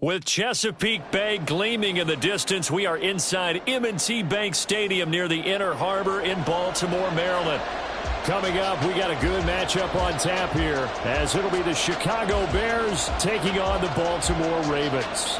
With Chesapeake Bay gleaming in the distance, we are inside M&T Bank Stadium near the Inner Harbor in Baltimore, Maryland. Coming up, we got a good matchup on tap here, as it'll be the Chicago Bears taking on the Baltimore Ravens.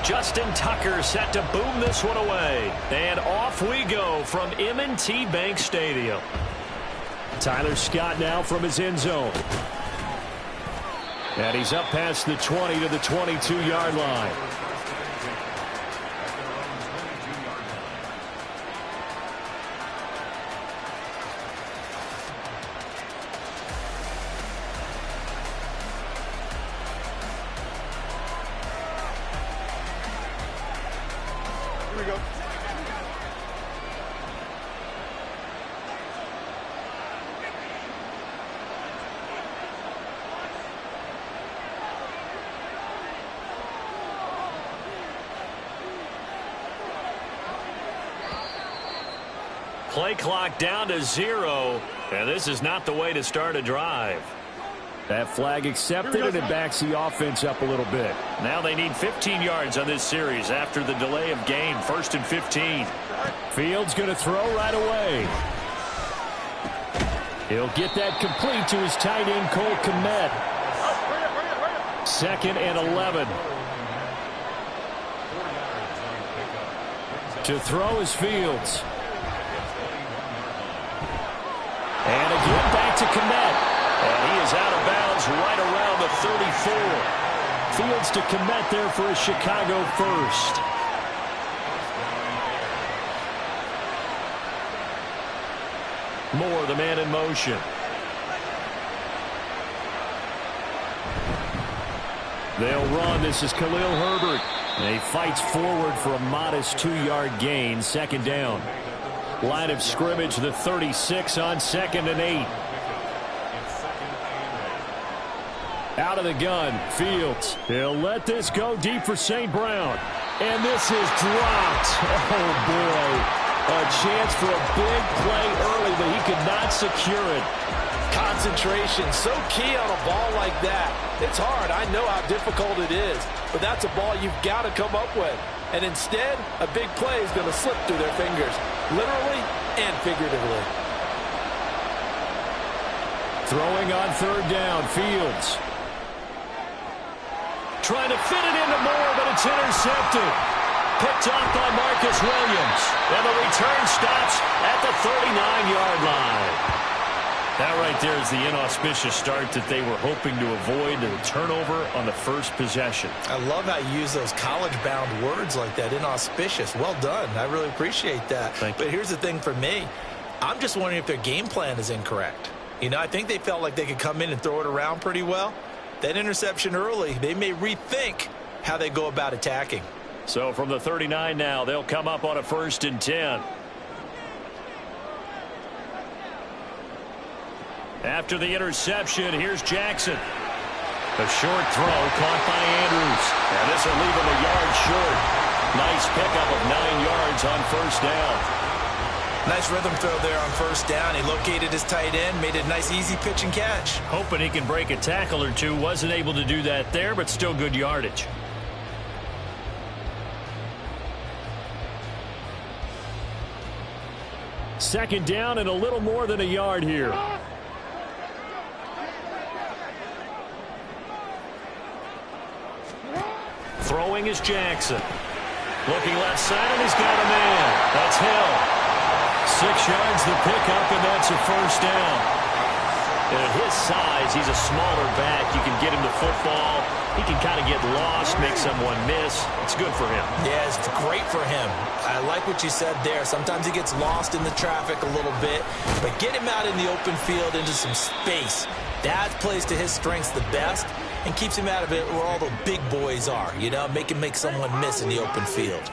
Justin Tucker set to boom this one away. And off we go from M&T Bank Stadium. Tyler Scott now from his end zone. And he's up past the 20 to the 22-yard line. Play clock down to 0, and this is not the way to start a drive. That flag accepted, and it backs the offense up a little bit. Now they need 15 yards on this series after the delay of game. 1st and 15. Fields going to throw right away. He'll get that complete to his tight end, Cole Kmet. 2nd and 11. To throw is Fields. And again, back to Kmet. And he is out of bounds right around the 34. Fields to Kmet there for a Chicago first. Moore, the man in motion. They'll run. This is Khalil Herbert. And he fights forward for a modest 2-yard gain. 2nd down. Line of scrimmage, the 36 on 2nd and 8. Out of the gun, Fields. He'll let this go deep for St. Brown. And this is dropped. Oh, boy. A chance for a big play early, but he could not secure it. Concentration, so key on a ball like that. It's hard. I know how difficult it is. But that's a ball you've got to come up with. And instead, a big play is going to slip through their fingers, literally and figuratively. Throwing on 3rd down, Fields. Trying to fit it into Moore, but it's intercepted. Picked off by Marcus Williams. And the return stops at the 39-yard line. That right there is the inauspicious start that they were hoping to avoid, the turnover on the first possession. I love how you use those college-bound words like that, inauspicious. Well done. I really appreciate that. Thank you. But here's the thing for me. I'm just wondering if their game plan is incorrect. You know, I think they felt like they could come in and throw it around pretty well. That interception early, they may rethink how they go about attacking. So from the 39 now, they'll come up on a 1st and 10. After the interception, here's Jackson. A short throw caught by Andrews. And this will leave him a yard short. Nice pickup of 9 yards on 1st down. Nice rhythm throw there on 1st down. He located his tight end, made a nice easy pitch and catch. Hoping he can break a tackle or two. Wasn't able to do that there, but still good yardage. Second down and a little more than a yard here. Throwing is Jackson. Looking left side, and he's got a man. That's Hill. 6 yards the pickup, and that's a 1st down. And at his size, he's a smaller back. You can get him the football. He can kind of get lost, make someone miss. It's good for him. Yeah, it's great for him. I like what you said there. Sometimes he gets lost in the traffic a little bit, but get him out in the open field into some space. That plays to his strengths the best and keeps him out of it where all the big boys are, you know, make him make someone miss in the open field.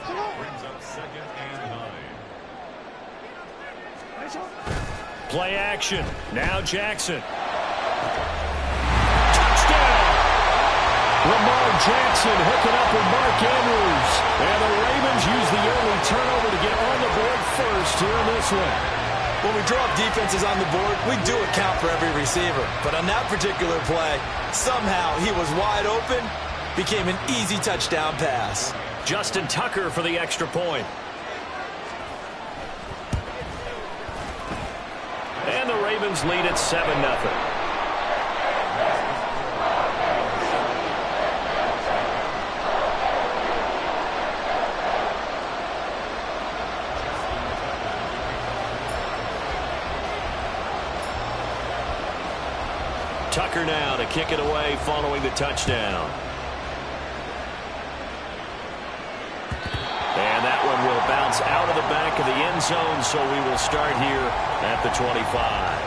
Play action. Now Jackson. Touchdown! Lamar Jackson hooking up with Mark Andrews. And the Ravens use the early turnover to get on the board first here in this one. When we draw up defenses on the board, we do account for every receiver. But on that particular play, somehow he was wide open, became an easy touchdown pass. Justin Tucker for the extra point. And the Ravens lead at 7-0. Tucker now to kick it away following the touchdown. And that one will bounce out of the back of the end zone, so we will start here at the 25.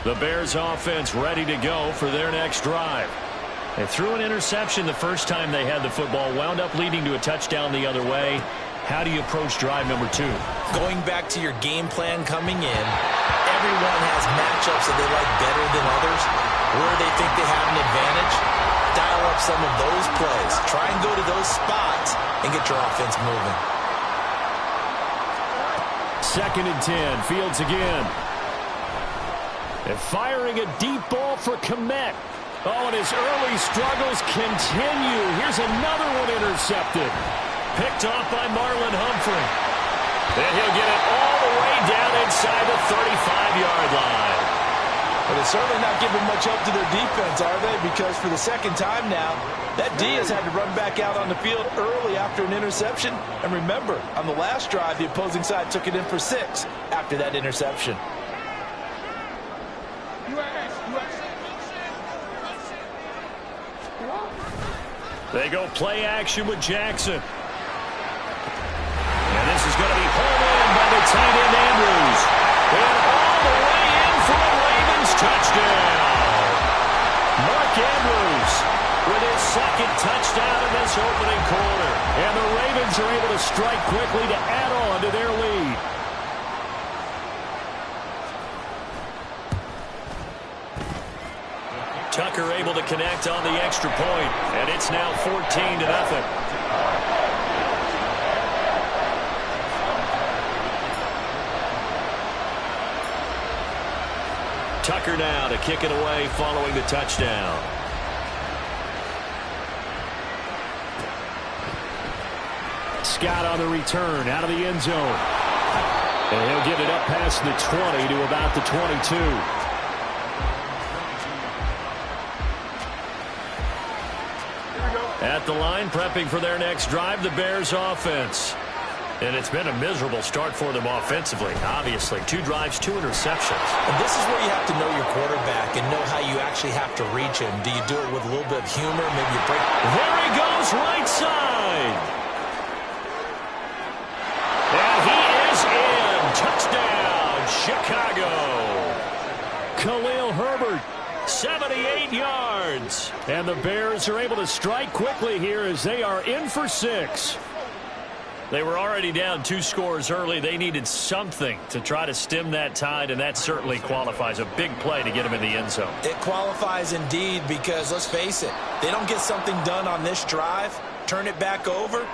The Bears offense ready to go for their next drive. They threw an interception the first time they had the football, wound up leading to a touchdown the other way. How do you approach drive number 2? Going back to your game plan coming in, everyone has matchups that they like better than others, where they think they have an advantage. Dial up some of those plays. Try and go to those spots and get your offense moving. 2nd and 10. Fields again. And firing a deep ball for Kmet. Oh, and his early struggles continue. Here's another one intercepted. Picked off by Marlon Humphrey. And he'll get it all the way down inside the 35-yard line. Well, they're certainly not giving much help to their defense, are they? Because for the second time now, that D has had to run back out on the field early after an interception. And remember, on the last drive, the opposing side took it in for 6 after that interception. They go play action with Jackson. And this is going to be hauled in by the tight end Andrews. And all the way in for the Ravens touchdown. Mark Andrews with his 2nd touchdown in this opening quarter. And the Ravens are able to strike quickly to add on to their lead. Tucker able to connect on the extra point, and it's now 14-0. Tucker now to kick it away following the touchdown. Scott on the return out of the end zone. And he'll get it up past the 20 to about the 22. At the line, prepping for their next drive, the Bears offense. And it's been a miserable start for them offensively, obviously. 2 drives, 2 interceptions. And this is where you have to know your quarterback and know how you actually have to reach him. Do you do it with a little bit of humor? Maybe you break. There he goes, right side. And he is in. Touchdown, Chicago. Khalil Herbert. 78 yards. And the Bears are able to strike quickly here as they are in for 6. They were already down 2 scores early. They needed something to try to stem that tide, and that certainly qualifies. A big play to get them in the end zone. It qualifies indeed because, let's face it, they don't get something done on this drive, turn it back over,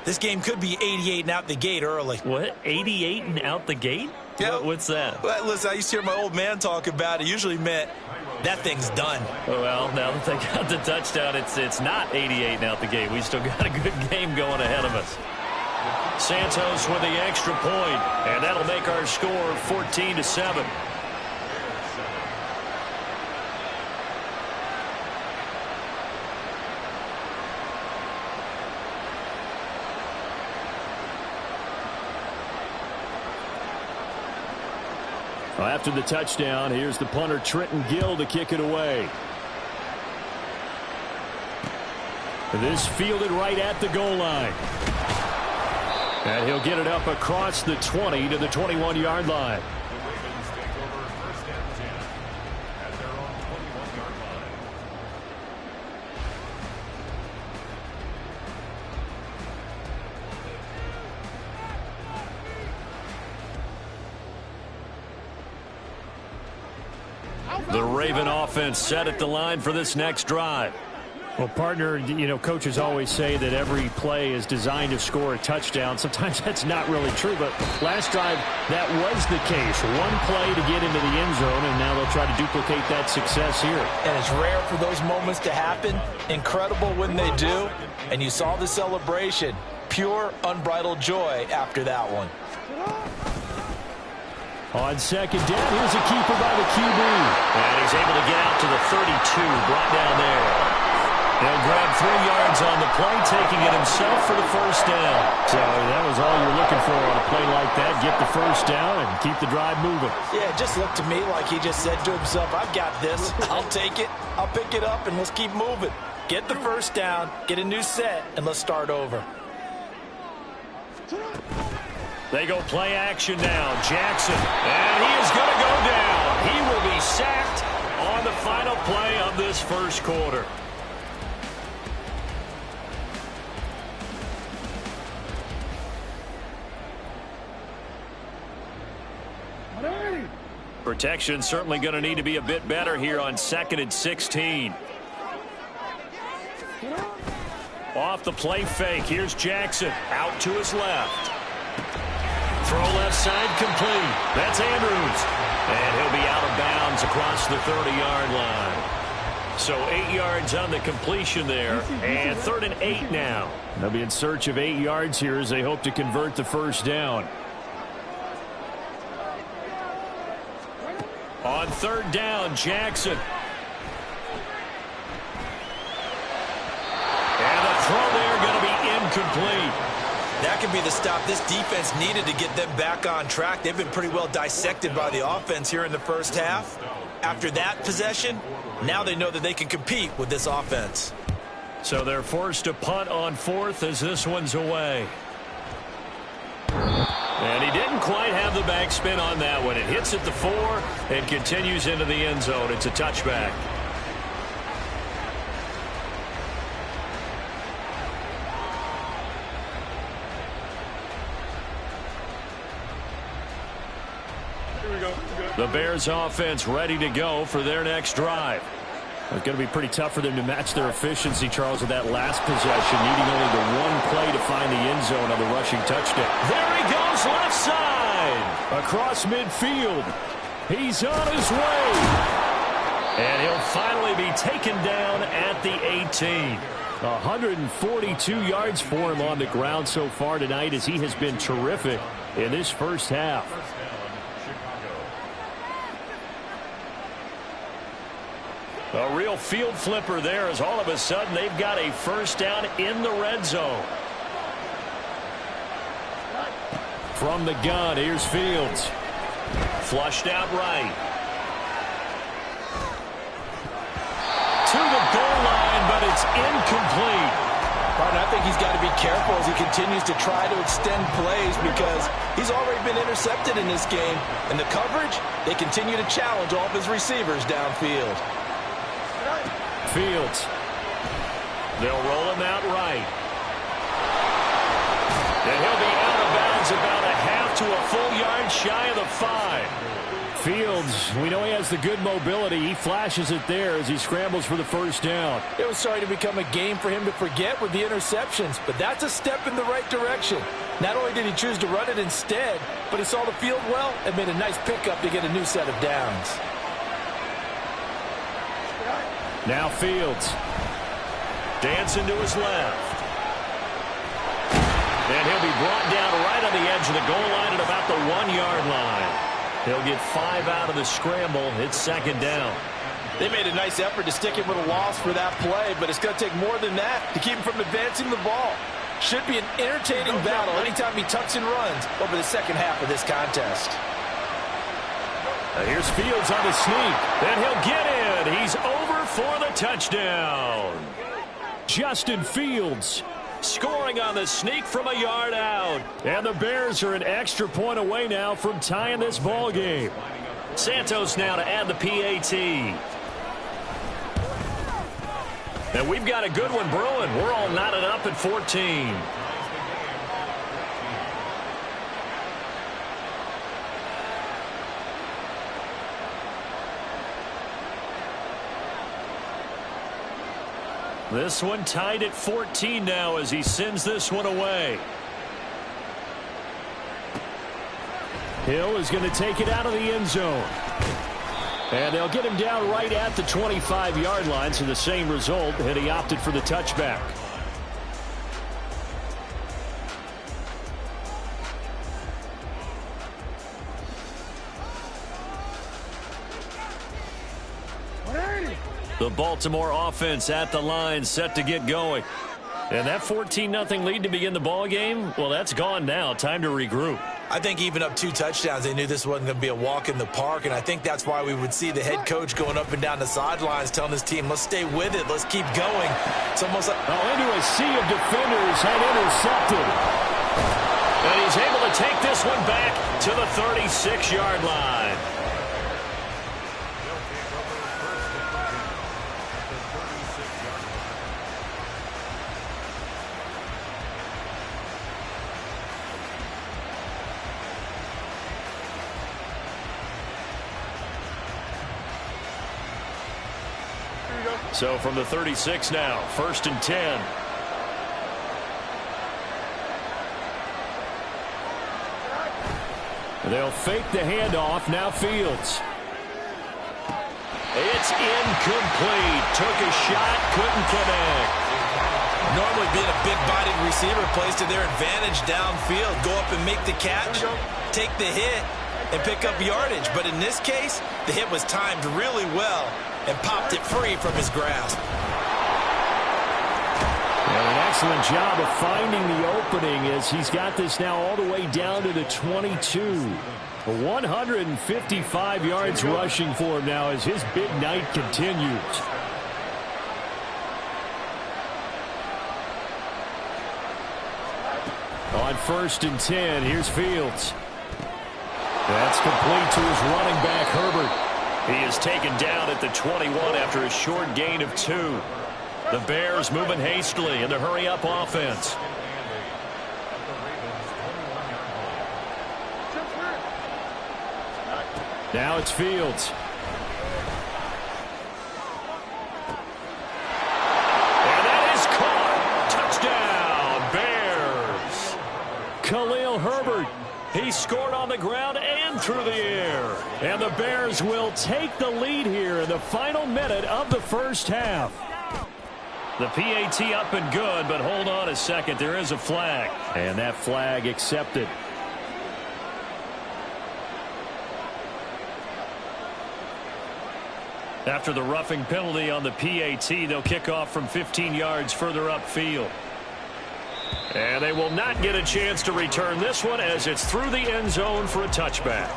this game could be 88 and out the gate early. What? 88 and out the gate? Yep. What's that? Well, listen, I used to hear my old man talk about it. Usually meant that thing's done. Well, now that they got the touchdown, it's not 88 and out the gate. We still got a good game going ahead of us. Santos with the extra point, and that'll make our score 14-7. After the touchdown, here's the punter Trenton Gill to kick it away. This fielded right at the goal line. And he'll get it up across the 20 to the 21-yard line. The Raven offense set at the line for this next drive. Well, partner, coaches always say that every play is designed to score a touchdown. Sometimes that's not really true, but last drive, that was the case. One play to get into the end zone, and now they'll try to duplicate that success here. And it's rare for those moments to happen. Incredible when they do. And you saw the celebration. Pure, unbridled joy after that one. On second down, here's a keeper by the QB. And he's able to get out to the 32, brought down there. He'll grab 3 yards on the play, taking it himself for the first down. So that was all you're looking for on a play like that. Get the first down and keep the drive moving. Yeah, it just looked to me like he just said to himself, I've got this. I'll take it. I'll pick it up, and let's keep moving. Get the first down, get a new set, and let's start over. They go play action now. Jackson, and he is going to go down. He will be sacked on the final play of this first quarter. Protection certainly going to need to be a bit better here on 2nd and 16. Off the play fake. Here's Jackson out to his left. Throw left side complete. That's Andrews. And he'll be out of bounds across the 30-yard line. So 8 yards on the completion there. And 3rd and 8 now. They'll be in search of 8 yards here as they hope to convert the first down. On 3rd down, Jackson. And the throw there going to be incomplete. That could be the stop this defense needed to get them back on track. They've been pretty well dissected by the offense here in the first half. After that possession, now they know that they can compete with this offense. So they're forced to punt on 4th as this one's away. And he didn't quite have the backspin on that one. It hits at the 4 and continues into the end zone. It's a touchback. The Bears offense ready to go for their next drive. It's going to be pretty tough for them to match their efficiency, Charles, with that last possession, needing only the one play to find the end zone on the rushing touchdown. There he goes, left side. Across midfield. He's on his way. And he'll finally be taken down at the 18. 142 yards for him on the ground so far tonight as he has been terrific in this first half. A real field flipper there as all of a sudden they've got a first down in the red zone. From the gun, here's Fields. Flushed out right. To the goal line, but it's incomplete. Right, I think he's got to be careful as he continues to try to extend plays because he's already been intercepted in this game. And the coverage, they continue to challenge all of his receivers downfield. Fields. They'll roll him out right. And he'll be out of bounds about a half to a full yard shy of the 5. Fields, we know he has the good mobility. He flashes it there as he scrambles for the first down. It was starting to become a game for him to forget with the interceptions, but that's a step in the right direction. Not only did he choose to run it instead, but he saw the field well and made a nice pickup to get a new set of downs. Now Fields. Dancing to his left. And he'll be brought down right on the edge of the goal line at about the 1-yard line. He'll get 5 out of the scramble. It's 2nd down. They made a nice effort to stick him with a loss for that play, but it's going to take more than that to keep him from advancing the ball. Should be an entertaining battle anytime he tucks and runs over the second half of this contest. Here's Fields on the sneak. Then he'll get in. He's over for the touchdown. Justin Fields scoring on the sneak from a yard out. And the Bears are an extra point away now from tying this ball game. Santos now to add the PAT. And we've got a good one brewing. We're all knotted up at 14. This one tied at 14 now as he sends this one away. Hill is going to take it out of the end zone. And they'll get him down right at the 25-yard line, so the same result, and he opted for the touchback. The Baltimore offense at the line, set to get going. And that 14-0 lead to begin the ball game, well, that's gone now. Time to regroup. I think even up 2 touchdowns, they knew this wasn't going to be a walk in the park, and I think that's why we would see the head coach going up and down the sidelines telling his team, let's stay with it, let's keep going. It's almost like... into a sea of defenders and intercepted. And he's able to take this one back to the 36-yard line. So from the 36 now, 1st and 10. They'll fake the handoff. Now Fields. It's incomplete. Took a shot, couldn't connect. Normally being a big-bodied receiver plays to their advantage downfield. Go up and make the catch, take the hit, and pick up yardage. But in this case, the hit was timed really well and popped it free from his grasp. Well, an excellent job of finding the opening as he's got this now all the way down to the 22. 155 yards rushing for him now as his big night continues. On 1st and 10, here's Fields. That's complete to his running back, Herbert. He is taken down at the 21 after a short gain of 2. The Bears moving hastily in the hurry-up offense. Now it's Fields. And that is caught. Touchdown, Bears. Khalil Herbert. He scored on the ground and through the air. And the Bears will take the lead here in the final minute of the first half. The PAT up and good, but hold on a second. There is a flag. And that flag accepted. After the roughing penalty on the PAT, they'll kick off from 15 yards further upfield. And they will not get a chance to return this one as it's through the end zone for a touchback.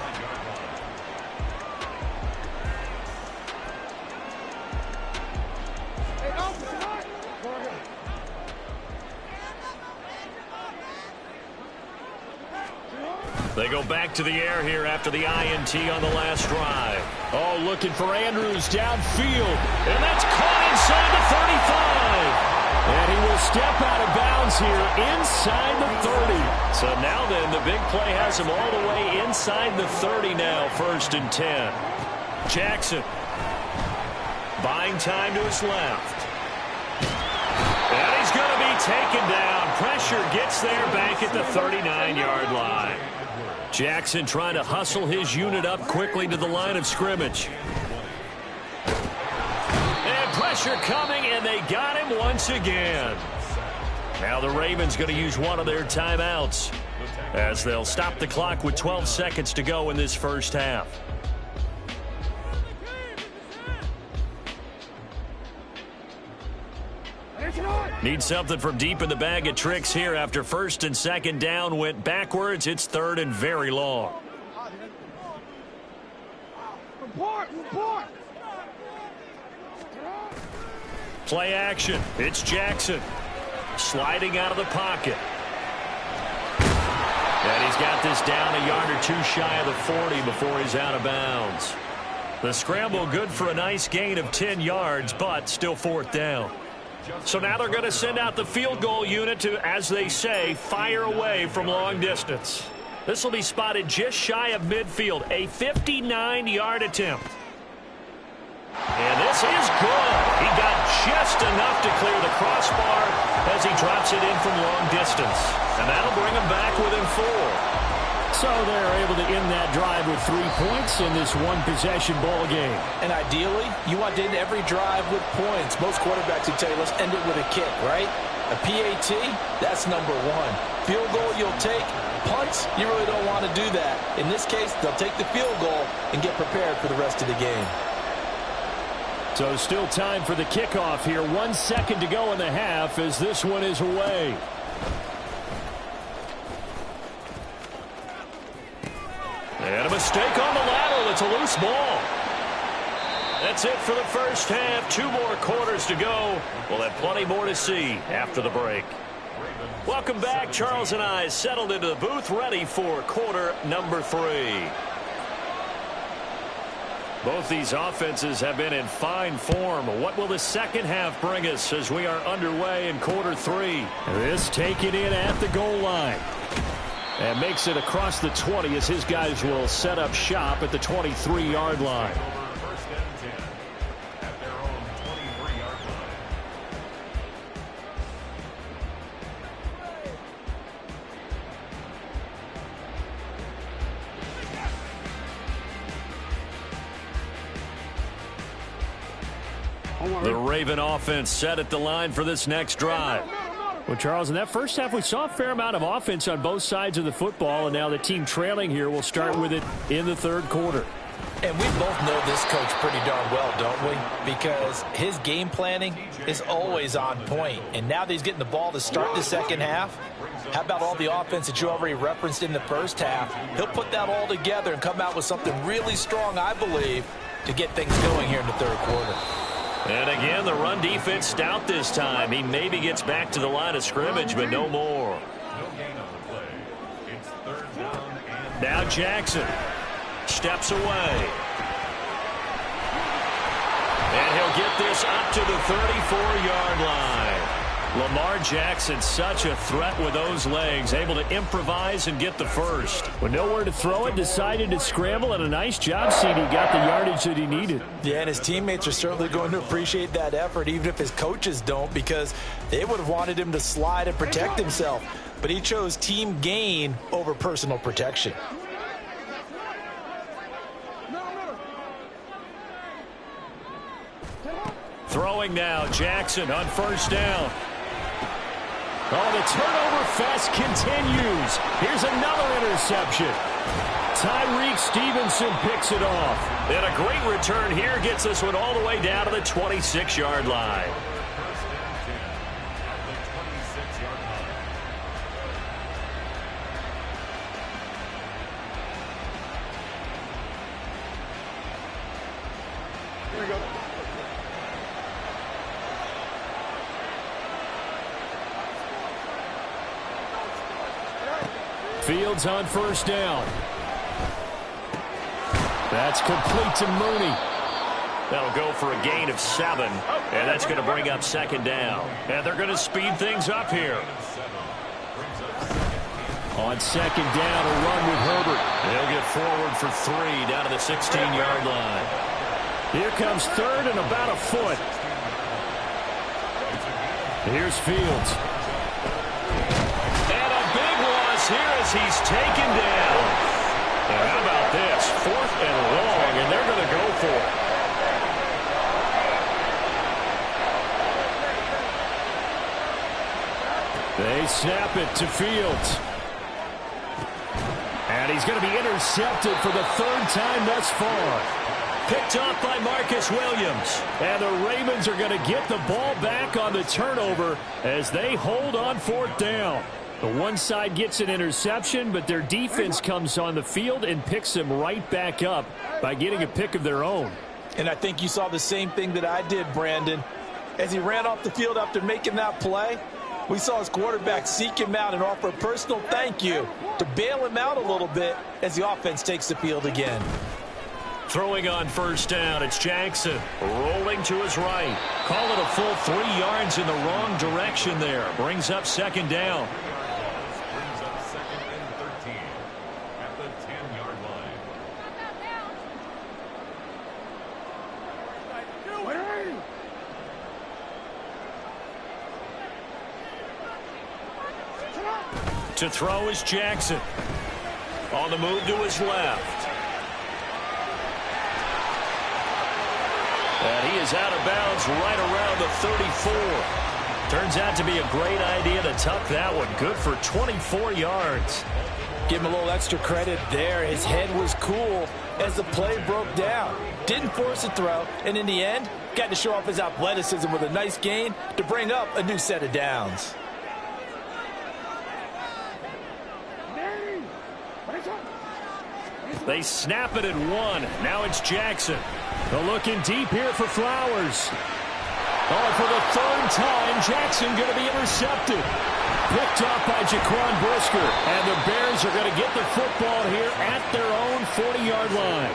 They go back to the air here after the INT on the last drive. Oh, looking for Andrews downfield. And that's caught inside the 35. And he will step out of bounds here inside the 30. So now then, the big play has him all the way inside the 30 now, 1st and 10. Jackson buying time to his left. And he's going to be taken down. Pressure gets there back at the 39-yard line. Jackson trying to hustle his unit up quickly to the line of scrimmage. And pressure coming, and they got him once again. Now the Ravens going to use one of their timeouts as they'll stop the clock with 12 seconds to go in this first half. Need something from deep in the bag of tricks here after 1st and 2nd down went backwards. It's 3rd and very long. Play action. It's Jackson sliding out of the pocket. And he's got this down a yard or 2 shy of the 40 before he's out of bounds. The scramble good for a nice gain of 10 yards, but still 4th down. So now they're going to send out the field goal unit to, as they say, fire away from long distance. This will be spotted just shy of midfield, a 59-yard attempt. And this is good. He got just Just enough to clear the crossbar as he drops it in from long distance. And that'll bring him back within 4. So they're able to end that drive with 3 points in this one-possession ball game. And ideally, you want to end every drive with points. Most quarterbacks would tell you, let's end it with a kick, right? A PAT, that's number 1. Field goal you'll take. Punts, you really don't want to do that. In this case, they'll take the field goal and get prepared for the rest of the game. So still time for the kickoff here. 1 second to go in the half as this one is away. And a mistake on the lateral. It's a loose ball. That's it for the first half. 2 more quarters to go. We'll have plenty more to see after the break. Welcome back. Charles and I settled into the booth, ready for quarter number 3. Both these offenses have been in fine form. What will the second half bring us as we are underway in quarter 3? This taken in at the goal line. And makes it across the 20 as his guys will set up shop at the 23-yard line. The Raven offense set at the line for this next drive. Well, Charles, in that first half, we saw a fair amount of offense on both sides of the football, and now the team trailing here will start with it in the third quarter. And we both know this coach pretty darn well, don't we? Because his game planning is always on point. And now that he's getting the ball to start the second half, how about all the offense that you already referenced in the first half? He'll put that all together and come out with something really strong, I believe, to get things going here in the third quarter. And again, the run defense stout this time. He maybe gets back to the line of scrimmage, but no more. Now Jackson steps away. And he'll get this up to the 34-yard line. Lamar Jackson, such a threat with those legs, able to improvise and get the first. With nowhere to throw it, decided to scramble, and a nice job, CD. Got the yardage that he needed. Yeah, and his teammates are certainly going to appreciate that effort, even if his coaches don't, because they would have wanted him to slide and protect himself. But he chose team gain over personal protection. Throwing now, Jackson on first down. Oh, the turnover fest continues. Here's another interception. Tyreek Stevenson picks it off. And a great return here gets this one all the way down to the 26-yard line. Here we go. Fields on first down. That's complete to Mooney. That'll go for a gain of 7, and that's going to bring up second down. And they're going to speed things up here. On second down, a run with Herbert. He'll get forward for 3 down to the 16-yard line. Here comes third and about a foot. Here's Fields. And a big loss here as he's taken down. And how about this? 4th and long, and they're going to go for it. They snap it to Fields. And he's going to be intercepted for the 3rd time thus far. Picked off by Marcus Williams. And the Ravens are going to get the ball back on the turnover as they hold on 4th down. The one side gets an interception, but their defense comes on the field and picks them right back up by getting a pick of their own. And I think you saw the same thing that I did, Brandon. As he ran off the field after making that play, we saw his quarterback seek him out and offer a personal thank you to bail him out a little bit as the offense takes the field again. Throwing on first down, it's Jackson. Rolling to his right. Call it a full 3 yards in the wrong direction there. Brings up second down. Brings up 2nd and 13 at the 10-yard line. To throw is Jackson. On the move to his left. And he is out of bounds right around the 34. Turns out to be a great idea to tuck that one. Good for 24 yards. Give him a little extra credit there. His head was cool as the play broke down. Didn't force a throw, and in the end, got to show off his athleticism with a nice gain to bring up a new set of downs. They snap it at one. Now it's Jackson. They're looking deep here for Flowers. Oh, for the third time, Jackson going to be intercepted. Picked up by Jaquan Brisker. And the Bears are going to get the football here at their own 40-yard line.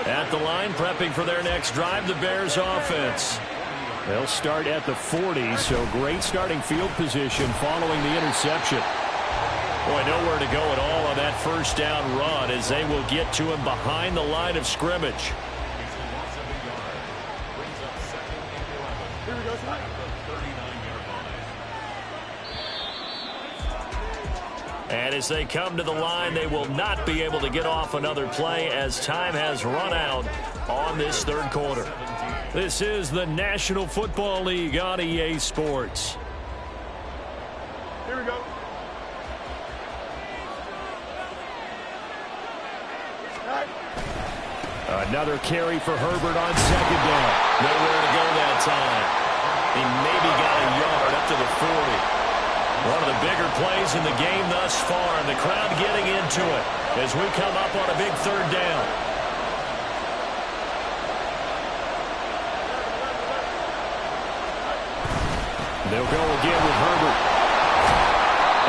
At the line, prepping for their next drive, the Bears offense. They'll start at the 40, so great starting field position following the interception. Boy, nowhere to go at all on that first down run as they will get to him behind the line of scrimmage. And as they come to the line, they will not be able to get off another play as time has run out on this third quarter. This is the National Football League on EA Sports. Here we go. Another carry for Herbert on second down. Nowhere to go that time. He maybe got a yard up to the 40. One of the bigger plays in the game thus far, and the crowd getting into it as we come up on a big third down. They'll go again with Herbert.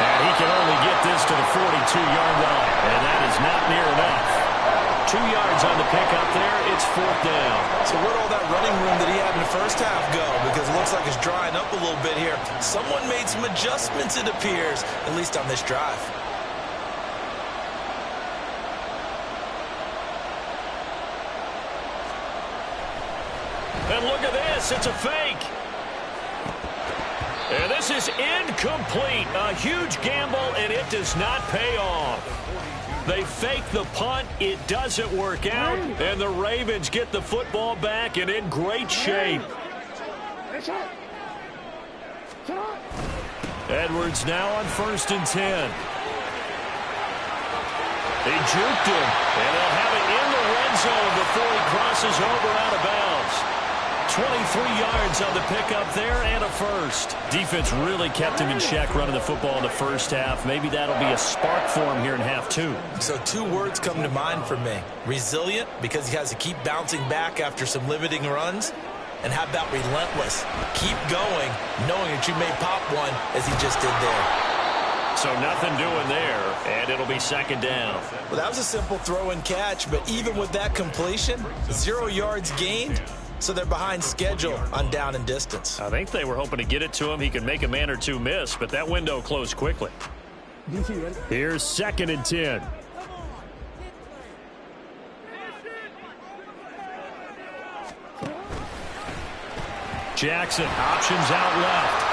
And he can only get this to the 42-yard line, and that is not near enough. 2 yards on the pickup there. It's fourth down. So where'd all that running room that he had in the first half go? Because it looks like it's drying up a little bit here. Someone made some adjustments, it appears, at least on this drive. And look at this. It's a fake. And this is incomplete. A huge gamble, and it does not pay off. They fake the punt. It doesn't work out. And the Ravens get the football back and in great shape. Edwards now on 1st and 10. They juked him. And they'll have it in the red zone before he crosses over out of bounds. 23 yards on the pickup there and a first. Defense really kept him in check running the football in the first half. Maybe that'll be a spark for him here in half two. So 2 words come to mind for me. Resilient, because he has to keep bouncing back after some limiting runs. And how about relentless? Keep going, knowing that you may pop one as he just did there. So nothing doing there, and it'll be second down. Well, that was a simple throw and catch, but even with that completion, 0 yards gained. So they're behind schedule on down and distance. I think they were hoping to get it to him. He could make a man or two miss, but that window closed quickly. Here's 2nd and 10. Jackson options out left.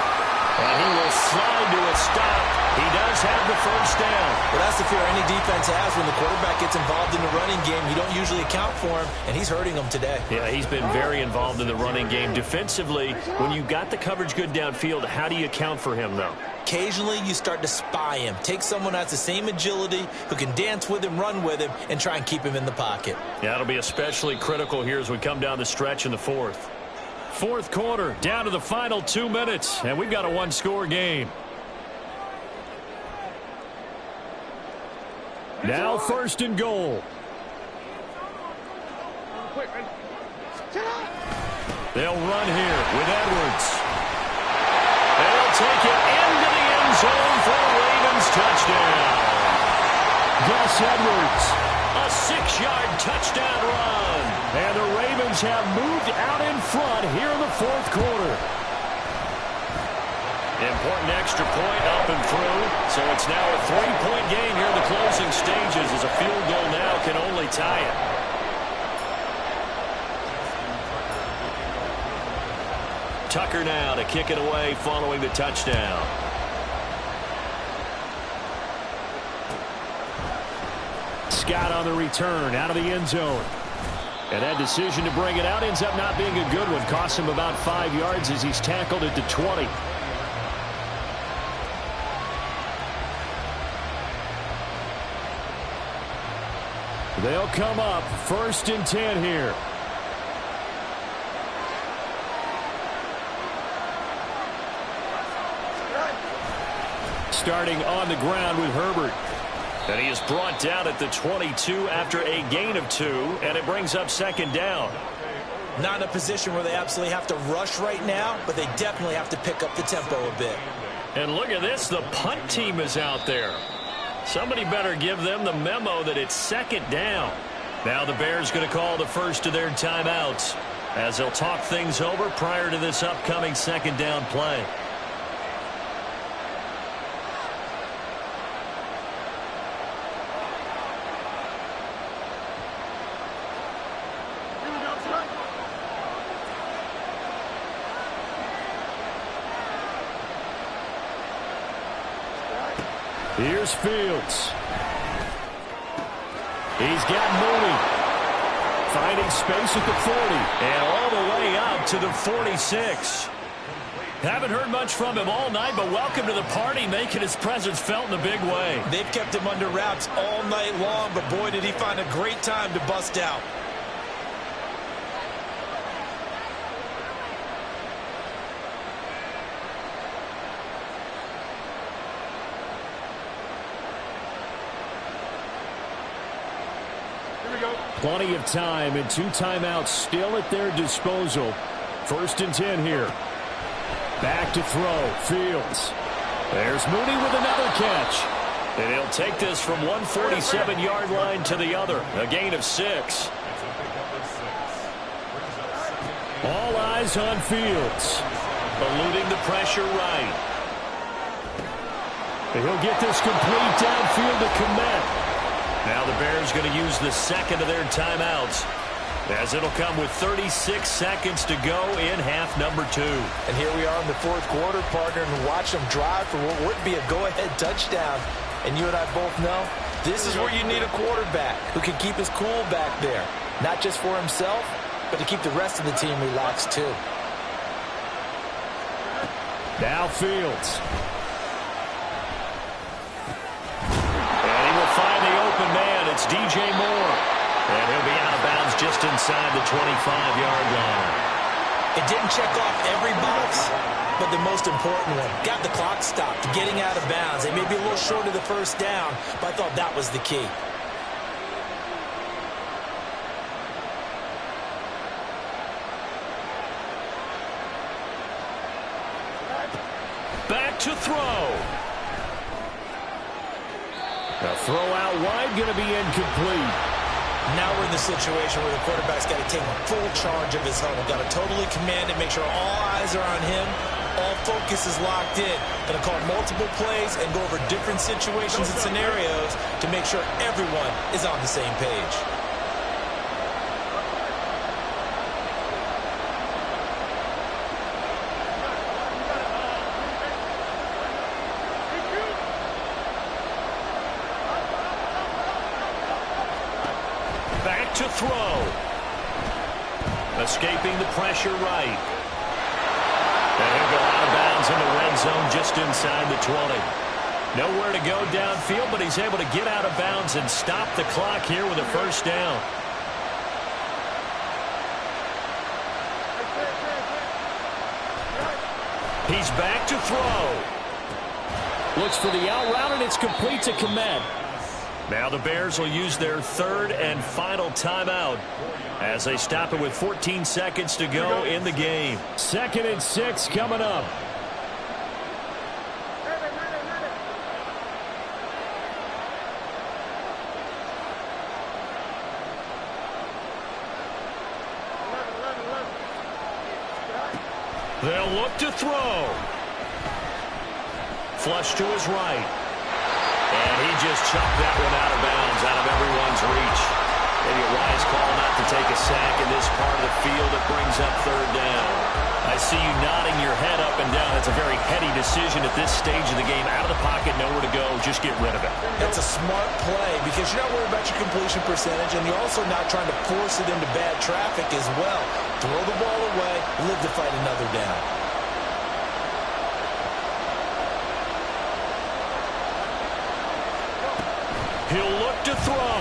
And he will slide to a stop. He does have the first down. Well, that's the fear any defense has when the quarterback gets involved in the running game. You don't usually account for him, and he's hurting them today. Yeah, he's been very involved in the running game. Defensively, when you got the coverage good downfield, how do you account for him, though? Occasionally, you start to spy him. Take someone that's the same agility, who can dance with him, run with him, and try and keep him in the pocket. Yeah, it'll be especially critical here as we come down the stretch in the fourth. Fourth quarter, down to the final 2 minutes, and we've got a one-score game. Now 1st and goal. They'll run here with Edwards. They'll take it into the end zone for a Ravens touchdown. Gus Edwards. A 6-yard touchdown run. And the Ravens have moved out in front here in the fourth quarter. Important extra point up and through. So it's now a 3-point game here in the closing stages as a field goal now can only tie it. Tucker now to kick it away following the touchdown. Scott on the return out of the end zone. And that decision to bring it out ends up not being a good one. Costs him about 5 yards as he's tackled at the 20. They'll come up 1st and 10 here. Starting on the ground with Herbert. And he is brought down at the 22 after a gain of 2, and it brings up 2nd down. Not in a position where they absolutely have to rush right now, but they definitely have to pick up the tempo a bit. And look at this, the punt team is out there. Somebody better give them the memo that it's 2nd down. Now the Bears going to call the first of their timeouts as they'll talk things over prior to this upcoming 2nd down play. Here's Fields. He's got Mooney. Finding space at the 40. And all the way out to the 46. Haven't heard much from him all night, but welcome to the party, making his presence felt in a big way. They've kept him under wraps all night long, but boy, did he find a great time to bust out. Plenty of time and 2 timeouts still at their disposal. 1st and 10 here. Back to throw. Fields. There's Mooney with another catch. And he'll take this from 147-yard line to the other. A gain of 6. All eyes on Fields. Eluding the pressure right. And he'll get this complete downfield to Kmet. Now the Bears going to use the 2nd of their timeouts, as it'll come with 36 seconds to go in half number 2. And here we are in the 4th quarter, partner, and watch them drive for what would be a go-ahead touchdown. And you and I both know this is where you need a quarterback who can keep his cool back there, not just for himself, but to keep the rest of the team relaxed too. Now Fields. Find the open man. It's DJ Moore. And he'll be out of bounds just inside the 25-yard line. It didn't check off every box, but the most important one. Got the clock stopped, getting out of bounds. They may be a little short of the 1st down, but I thought that was the key. Back to throw. A throw out wide, going to be incomplete. Now we're in the situation where the quarterback's got to take full charge of his huddle. Got to totally command it, make sure all eyes are on him. All focus is locked in. Going to call multiple plays and go over different situations and scenarios to make sure everyone is on the same page. To throw. Escaping the pressure right. And he'll go out of bounds in the red zone just inside the 20. Nowhere to go downfield, but he's able to get out of bounds and stop the clock here with a 1st down. He's back to throw. Looks for the out route, and it's complete to Kmet. Now the Bears will use their 3rd and final timeout as they stop it with 14 seconds to go in the game. 2nd and 6 coming up. They'll look to throw. Flush to his right. And he just chucked that one out of bounds, out of everyone's reach. Maybe a wise call not to take a sack in this part of the field that brings up 3rd down. I see you nodding your head up and down. That's a very heady decision at this stage of the game. Out of the pocket, nowhere to go. Just get rid of it. That's a smart play because you're not worried about your completion percentage, and you're also not trying to force it into bad traffic as well. Throw the ball away, live to fight another down. He'll look to throw.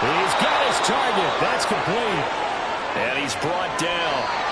He's got his target. That's complete. And he's brought down.